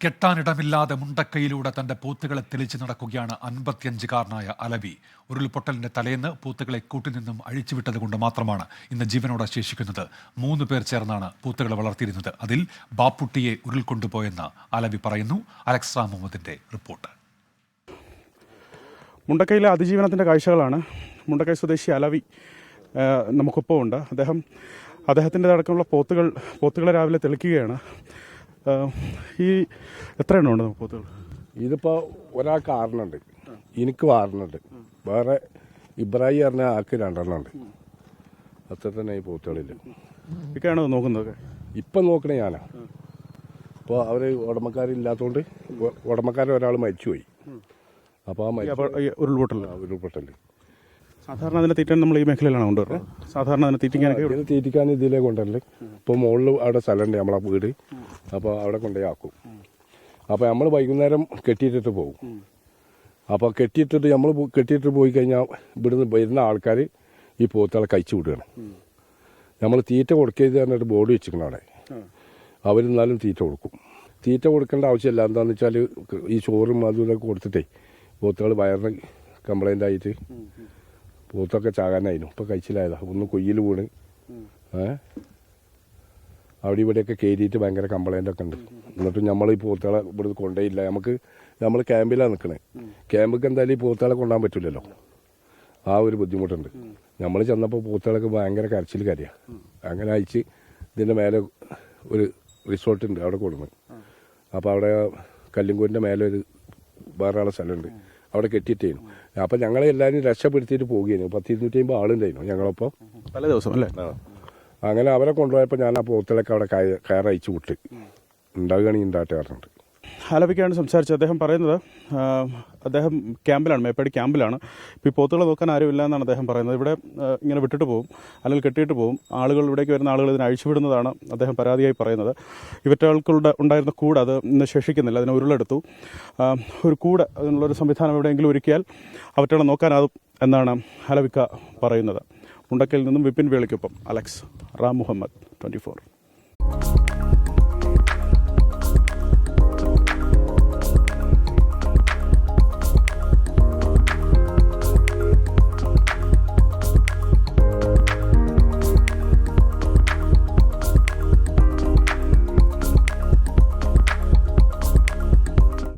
കെട്ടാനിടമില്ലാതെ മുണ്ടക്കയിലൂടെ തന്റെ പോത്തുകളെ തെളിച്ചു നടക്കുകയാണ് 55-കാരനായ അലവി. ഉരുൾപൊട്ടലിന്റെ തലേന്ന് പോത്തുകളെ കൂട്ടിൽ നിന്നും അഴിച്ചുവിട്ടത് കൊണ്ട് മാത്രമാണ് ഇന്ന് ജീവനോടെ ശേഷിക്കുന്നത്. 3 പേർ ചേർന്നാണ് പോത്തുകളെ വളർത്തിയിരുന്നത്. അതിൽ ബാപ്പുട്ടിയെ ഉരുൾക്കൊണ്ടുപോയെന്ന് അലവി പറയുന്നു. അലക്സ് റാം മുഹമ്മദിന്റെ റിപ്പോർട്ട്. മുണ്ടക്കയിലെ അതിജീവനത്തിൻ്റെ കാഴ്ചകളാണ്. മുണ്ടക്കൈ സ്വദേശി അലവി നമുക്കൊപ്പം ഉണ്ട്. അദ്ദേഹത്തിൻ്റെ അടക്കമുള്ള പോത്തുകളെ രാവിലെ തെളിക്കുകയാണ്. ഈ എത്ര എണ്ണം ഉണ്ട് പോത്തുകൾ? ഇതിപ്പോൾ ഒരാൾക്ക് 6 ഉണ്ട്, എനിക്ക് 6 ഉണ്ട്, വേറെ ഇബ്രാഹിം പറഞ്ഞ ആൾക്ക് 2 ഉണ്ട്. അത്ര തന്നെ ഈ പോത്തുകളിൽ ഇതൊക്കെയാണോ നോക്കുന്നത്? ഇപ്പം നോക്കണേ ഞാനാ. ഇപ്പോൾ അവർ ഉടമക്കാരില്ലാത്തതുകൊണ്ട് ഒരാൾ മരിച്ചുപോയി. അപ്പോൾ ആ ഉരുൾപൊട്ടൽ സാധാരണ അതിനെ തീറ്റാൻ നമ്മൾ ഈ മേഖലയിലാണ് കൊണ്ടുവരുന്നത്. സാധാരണ അതിനെ തീറ്റിക്കാൻ ഇതിലേ കൊണ്ടുവരല്. ഇപ്പോൾ മുകളിൽ അവിടെ സ്ഥലമുണ്ട്, നമ്മളെ വീട്. അപ്പോൾ അവിടെ കൊണ്ടുപോയി ആക്കും. അപ്പോൾ നമ്മൾ വൈകുന്നേരം കെട്ടിയിട്ടിട്ട് പോകും. അപ്പോൾ നമ്മൾ കെട്ടിയിട്ട് പോയി കഴിഞ്ഞാൽ ഇവിടുന്ന് വരുന്ന ആൾക്കാർ ഈ പോത്തുകളെ കഴിച്ചു വിടുകയാണ്. നമ്മൾ തീറ്റ കൊടുക്കരുത് പറഞ്ഞിട്ട് ബോർഡ് വെച്ചിരിക്കണം അവിടെ. അവരെന്നാലും തീറ്റ കൊടുക്കും. തീറ്റ കൊടുക്കേണ്ട ആവശ്യമില്ല. എന്താണെന്ന് വെച്ചാൽ ഈ ചോറും അതും ഇതൊക്കെ കൊടുത്തിട്ടേ പോത്തുകൾ വയറിന് കംപ്ലൈൻ്റ് ആയിട്ട് പോത്തൊക്കെ ചാകാനായിരുന്നു. ഇപ്പോൾ കഴിച്ചിലായതാ. ഒന്ന് കൊയ്യിൽ വീണ് അവിടെ ഇവിടെയൊക്കെ കയറിയിട്ട് ഭയങ്കര കംപ്ലൈൻ്റ് ഒക്കെ ഉണ്ട്. എന്നിട്ട് നമ്മൾ ഈ പോത്തുകളെ ഇവിടുന്ന് കൊണ്ടേയില്ല. നമ്മൾ ക്യാമ്പിലാണ് നിൽക്കണേ. ക്യാമ്പിക്ക് എന്തായാലും ഈ പോത്തുകളെ കൊണ്ടുപോകാൻ പറ്റില്ലല്ലോ. ആ ഒരു ബുദ്ധിമുട്ടുണ്ട്. നമ്മൾ ചെന്നപ്പോൾ പോത്തുകളൊക്കെ ഭയങ്കര കരച്ചിൽ കരയാണ്. അങ്ങനെ അയച്ച് ഇതിൻ്റെ മേലെ ഒരു റിസോർട്ടുണ്ട്, അവിടെ കൊടുന്ന്. അപ്പോൾ അവിടെ കല്ലിങ്കൂരിൻ്റെ മേലെ ഒരു വേറെ ആളെ സ്ഥലമുണ്ട്, അവിടെ കെട്ടിയിട്ടായിരുന്നു. അപ്പം ഞങ്ങളെ എല്ലാവരും രക്ഷപ്പെടുത്തിയിട്ട് പോവുകയായിരുന്നു. 10-250 ആളുണ്ടായിരുന്നു ഞങ്ങളൊപ്പം പല ദിവസം അല്ലേ. അങ്ങനെ അവരെ കൊണ്ടുപോയപ്പോൾ ഞാൻ ആ പോത്തുകളൊക്കെ അവിടെ കയറയച്ചു വിട്ട് ഉണ്ടാവുകയാണെങ്കിൽ ഉണ്ടാട്ടെ പറഞ്ഞിട്ട്. അലവിക്കാണ് സംസാരിച്ചത്. അദ്ദേഹം പറയുന്നത് അദ്ദേഹം ക്യാമ്പിലാണ്, മേപ്പാടി ക്യാമ്പിലാണ്. ഇപ്പോൾ ഈ പോത്തുകളെ നോക്കാൻ ആരുമില്ല എന്നാണ് അദ്ദേഹം പറയുന്നത്. ഇവിടെ ഇങ്ങനെ വിട്ടിട്ട് പോകും, അല്ലെങ്കിൽ കെട്ടിയിട്ട് പോകും. ഇവിടേക്ക് വരുന്ന ആളുകൾ ഇതിനെ അഴിച്ചുവിടുന്നതാണ് അദ്ദേഹം പരാതിയായി പറയുന്നത്. ഇവറ്റകൾക്കുള്ള ഉണ്ടായിരുന്ന കൂട് അത് ഇന്ന് ശേഷിക്കുന്നില്ല. അതിനെ ഉരുളെടുത്തു. ഒരു കൂട് അതിനുള്ളൊരു സംവിധാനം എവിടെയെങ്കിലും ഒരുക്കിയാൽ അവറ്റകളെ നോക്കാനാകും എന്നാണ് അലവിക്ക പറയുന്നത്. മുണ്ടക്കയിൽ നിന്നും വിപിൻ വേളിക്കൊപ്പം അലക്സ് റാം മുഹമ്മദ്, 24.